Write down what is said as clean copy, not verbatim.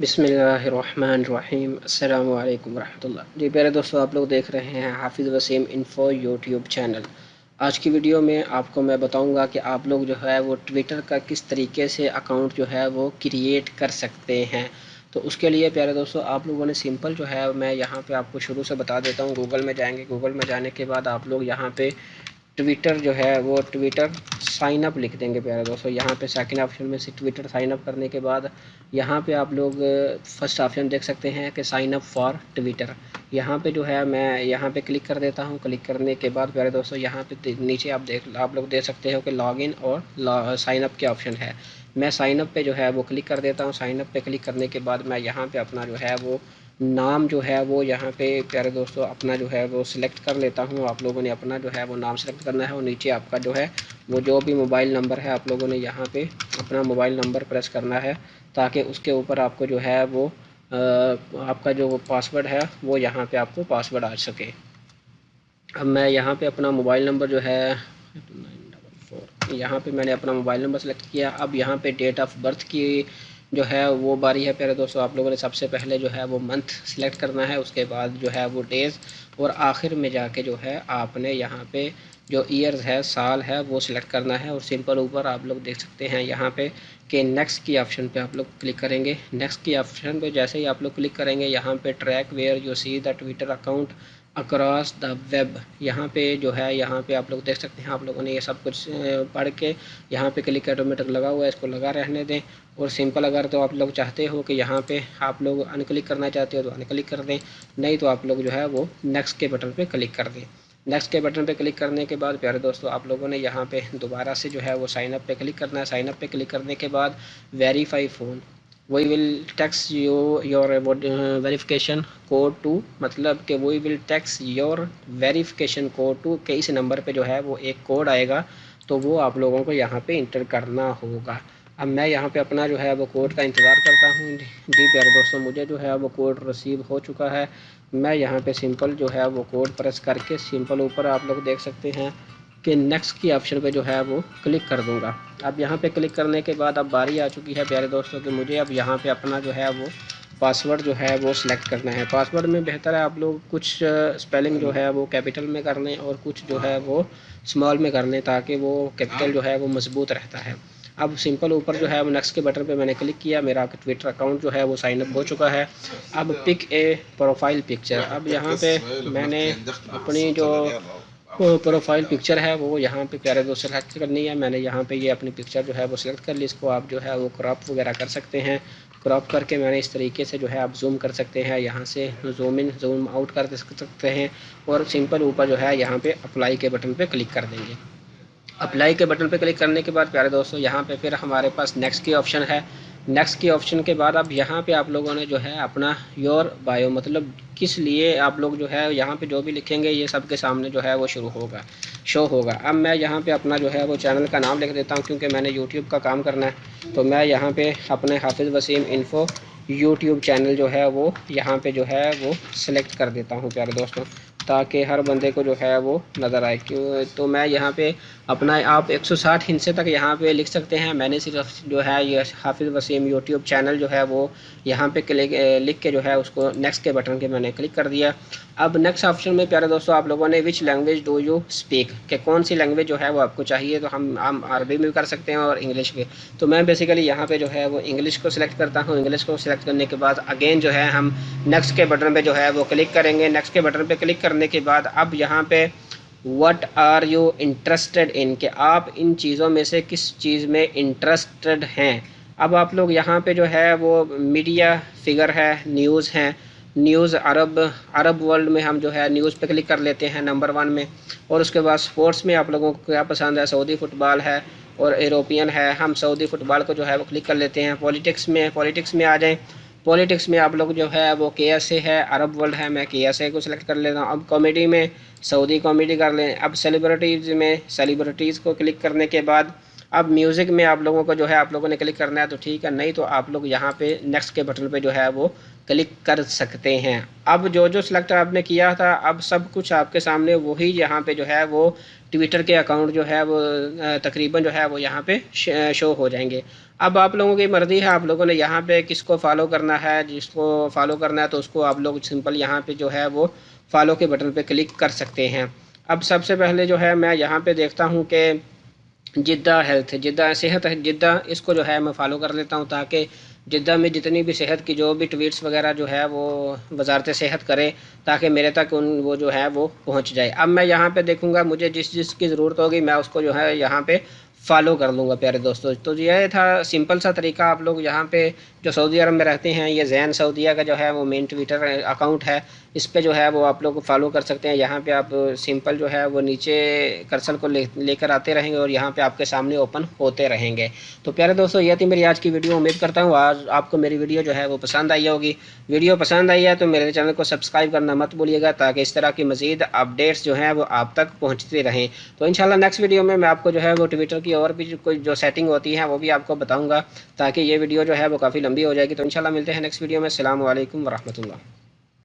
बिस्मिल्लाहिर्रहमानिर्रहीम अस्सलामु अलैकुम रहमतुल्लाह। जी प्यारे दोस्तों, आप लोग देख रहे हैं हाफिज़ वसीम इन्फो यूट्यूब चैनल। आज की वीडियो में आपको मैं बताऊंगा कि आप लोग जो है वो ट्विटर का किस तरीके से अकाउंट जो है वो क्रिएट कर सकते हैं। तो उसके लिए प्यारे दोस्तों आप लोगों ने सिंपल जो है मैं यहाँ पे आपको शुरू से बता देता हूँ। गूगल में जाएंगे, गूगल में जाने के बाद आप लोग यहाँ पे ट्विटर जो है वो ट्विटर साइन अप लिख देंगे प्यारे दोस्तों। यहाँ पे सेकंड ऑप्शन में से ट्विटर साइन अप करने के बाद यहाँ पे आप लोग फर्स्ट ऑप्शन देख सकते हैं कि साइन अप फॉर ट्विटर। यहाँ पे जो है मैं यहाँ पे क्लिक कर देता हूँ। क्लिक करने के बाद प्यारे दोस्तों यहाँ पे नीचे आप लोग देख सकते हो कि लॉगिन और साइन अप के ऑप्शन है। मैं साइन अप पे जो है वो क्लिक कर देता हूँ। साइन अप पे क्लिक करने के बाद मैं यहाँ पे अपना जो है वो नाम जो है वो यहाँ पे प्यारे दोस्तों अपना जो है वो सिलेक्ट कर लेता हूँ। आप लोगों ने अपना जो है वो नाम सेलेक्ट करना है और नीचे आपका जो है वो जो भी मोबाइल नंबर है आप लोगों ने यहाँ पे अपना मोबाइल नंबर प्रेस करना है, ताकि उसके ऊपर आपको जो है वो आपका जो पासवर्ड है वो यहाँ पे आपको पासवर्ड आ सके। अब मैं यहाँ पे अपना मोबाइल नंबर जो है 944 यहाँ पे मैंने अपना मोबाइल नंबर सेलेक्ट किया। अब यहाँ पे डेट ऑफ बर्थ की जो है वो बारी है प्यारे दोस्तों। आप लोगों ने सबसे पहले जो है वो मंथ सिलेक्ट करना है, उसके बाद जो है वो डेज, और आखिर में जाके जो है आपने यहाँ पे जो ईयर्स है, साल है, वो सिलेक्ट करना है। और सिंपल ऊपर आप लोग देख सकते हैं यहाँ पे कि नेक्स्ट की ऑप्शन पे आप लोग क्लिक करेंगे। नेक्स्ट की ऑप्शन पे जैसे ही आप लोग क्लिक करेंगे यहाँ पे track where you see the Twitter account across the web, यहाँ पे जो है यहाँ पे आप लोग देख सकते हैं। आप लोगों ने ये सब कुछ पढ़ के यहाँ पे क्लिक ऑटोमेटिक लगा हुआ है, इसको लगा रहने दें। और सिंपल अगर तो आप लोग चाहते हो कि यहाँ पे आप लोग अनक्लिक करना चाहते हो तो अनक्लिक कर दें, नहीं तो आप लोग जो है वो नेक्स्ट के बटन पे क्लिक कर दें। नेक्स्ट के बटन पे क्लिक करने के बाद प्यारे दोस्तों आप लोगों ने यहाँ पे दोबारा से जो है वो साइन अप पे क्लिक करना है। साइन अप पे क्लिक करने के बाद verify phone, we will text you your verification code to, मतलब कि we will text your verification code to, के इस नंबर पे जो है वो एक कोड आएगा, तो वो आप लोगों को यहाँ पे इंटर करना होगा। अब मैं यहाँ पे अपना जो है वो कोड का इंतज़ार करता हूँ। जी प्यारे दोस्तों, मुझे जो है वो कोड रिसीव हो चुका है। मैं यहाँ पे सिंपल जो है वो कोड प्रेस करके सिंपल ऊपर आप लोग देख सकते हैं कि नेक्स्ट की ऑप्शन पे जो है वो क्लिक कर दूंगा। अब यहाँ पे क्लिक करने के बाद अब बारी आ चुकी है प्यारे दोस्तों कि मुझे अब यहाँ पे अपना जो है वो पासवर्ड जो है वो सिलेक्ट करना है। पासवर्ड में बेहतर है आप लोग कुछ स्पेलिंग जो है वो कैपिटल में कर लें और कुछ जो है वो स्मॉल में कर लें, ताकि वो कैपिटल जो है वो मजबूत रहता है। अब सिंपल ऊपर जो है वो नेक्स्ट के बटन पे मैंने क्लिक किया। मेरा ट्विटर अकाउंट जो है वो साइन अप हो चुका है। अब पिक ए प्रोफाइल पिक्चर, अब यहाँ पे मैंने अपनी जो प्रोफाइल पिक्चर है वो यहाँ पे प्यारे दोस्त सेलेक्ट करनी है। मैंने यहाँ पे ये अपनी पिक्चर जो है वो सिलेक्ट कर ली। इसको आप जो है वो क्रॉप वगैरह कर सकते हैं। क्रॉप करके मैंने इस तरीके से जो है आप जूम कर सकते हैं, यहाँ से जूम इन जूम आउट कर सकते हैं। और सिंपल ऊपर जो है यहाँ पे अप्लाई के बटन पे क्लिक कर देंगे। अप्लाई के बटन पे क्लिक करने के बाद प्यारे दोस्तों यहाँ पे फिर हमारे पास नेक्स्ट की ऑप्शन है। नेक्स्ट की ऑप्शन के बाद अब यहाँ पे आप लोगों ने जो है अपना योर बायो, मतलब किस लिए आप लोग जो है यहाँ पे जो भी लिखेंगे ये सबके सामने जो है वो शो होगा। अब मैं यहाँ पे अपना जो है वो चैनल का नाम लिख देता हूँ, क्योंकि मैंने यूट्यूब का काम करना है। तो मैं यहाँ पे अपने हाफिज़ वसीम इन्फो यूट्यूब चैनल जो है वो यहाँ पे जो है वो सिलेक्ट कर देता हूँ प्यारे दोस्तों, ताकि हर बंदे को जो है वो नज़र आए। क्यों तो मैं यहाँ पे अपना आप 160 हिस्से तक यहाँ पे लिख सकते हैं। मैंने सिर्फ जो है ये हाफिज़ वसीम यूट्यूब चैनल जो है वो यहाँ पे लिख के जो है उसको नेक्स्ट के बटन के मैंने क्लिक कर दिया। अब नेक्स्ट ऑप्शन में प्यारे दोस्तों आप लोगों ने which language do you speak, कि कौन सी लैंग्वेज जो है वो आपको चाहिए। तो हम अरबी में भी कर सकते हैं और इंग्लिश में। तो मैं बेसिकली यहाँ पे जो है वो इंग्लिश को सिलेक्ट करता हूँ। इंग्लिश को सिलेक्ट करने के बाद अगेन जो है हम नेक्स्ट के बटन पे जो है वो क्लिक करेंगे। नेक्स्ट के बटन पे क्लिक करने के बाद अब यहाँ पे what are you interested in, के आप इन चीज़ों में से किस चीज़ में इंटरेस्टेड हैं। अब आप लोग यहाँ पे जो है वो मीडिया फिगर है, न्यूज़ हैं, न्यूज़ अरब वर्ल्ड में हम जो है न्यूज़ पे क्लिक कर लेते हैं नंबर 1 में। और उसके बाद स्पोर्ट्स में आप लोगों को क्या पसंद है, सऊदी फुटबॉल है और यूरोपियन है, हम सऊदी फुटबॉल को जो है वो क्लिक कर लेते हैं। पॉलिटिक्स में आ जाएँ। पॉलिटिक्स में आप लोग जो है वो के एस ए है, अरब वर्ल्ड है, मैं के एस ए को सिलेक्ट कर लेता हूँ। अब कॉमेडी में सऊदी कॉमेडी कर लें। अब सेलिब्रिटीज़ में सेलिब्रिटीज़ को क्लिक करने के बाद अब म्यूज़िक में आप लोगों को जो है आप लोगों ने क्लिक करना है तो ठीक है, नहीं तो आप लोग यहाँ पे नेक्स्ट के बटन पे जो है वो क्लिक कर सकते हैं। अब जो जो सिलेक्ट आपने किया था अब सब कुछ आपके सामने वही यहाँ पे जो है वो ट्विटर के अकाउंट जो है वो तकरीबन जो है वो यहाँ पे शो हो जाएंगे। अब आप लोगों की मर्ज़ी है, आप लोगों ने यहाँ पे किसको फॉलो करना है, जिसको फॉलो करना है तो उसको आप लोग सिंपल यहाँ पे जो है वो फॉलो के बटन पे क्लिक कर सकते हैं। अब सबसे पहले जो है मैं यहाँ पे देखता हूँ कि जिद्दा हेल्थ, जिद्दा सेहत है, जिद्दा इसको जो है मैं फॉलो कर लेता हूँ, ताकि जिद्दा में जितनी भी सेहत की जो भी ट्वीट्स वगैरह जो है वो वजारत सेहत करे, ताकि मेरे तक उन वो जो है वो पहुँच जाए। अब मैं यहाँ पे देखूँगा, मुझे जिस जिसकी ज़रूरत होगी मैं उसको जो है यहाँ पे फॉलो कर लूँगा प्यारे दोस्तों। तो ये था सिंपल सा तरीका। आप लोग यहाँ पे जो सऊदी अरब में रहते हैं, ये जैन सऊदिया का जो है वो मेन ट्विटर अकाउंट है, इस पे जो है वो आप लोग फॉलो कर सकते हैं। यहाँ पे आप सिंपल जो है वो नीचे कर्सर को लेकर आते रहेंगे और यहाँ पे आपके सामने ओपन होते रहेंगे। तो प्यारे दोस्तों, ये थी मेरी आज की वीडियो। उम्मीद करता हूँ आज आपको मेरी वीडियो जो है वो पसंद आई होगी। वीडियो पसंद आई है तो मेरे चैनल को सब्सक्राइब करना मत भूलिएगा, ताकि इस तरह की मज़ीद अपडेट्स जो हैं वो आप तक पहुँचती रहें। तो इंशाल्लाह नेक्स्ट वीडियो में मैं आपको जो है वो ट्विटर की और भी कोई जो सेटिंग होती है वो भी आपको बताऊँगा, ताकि ये वीडियो जो है वो काफ़ी लंबी हो जाएगी। तो इंशाल्लाह मिलते हैं नेक्स्ट वीडियो में। अस्सलामु अलैकुम वरहमतुल्लाह।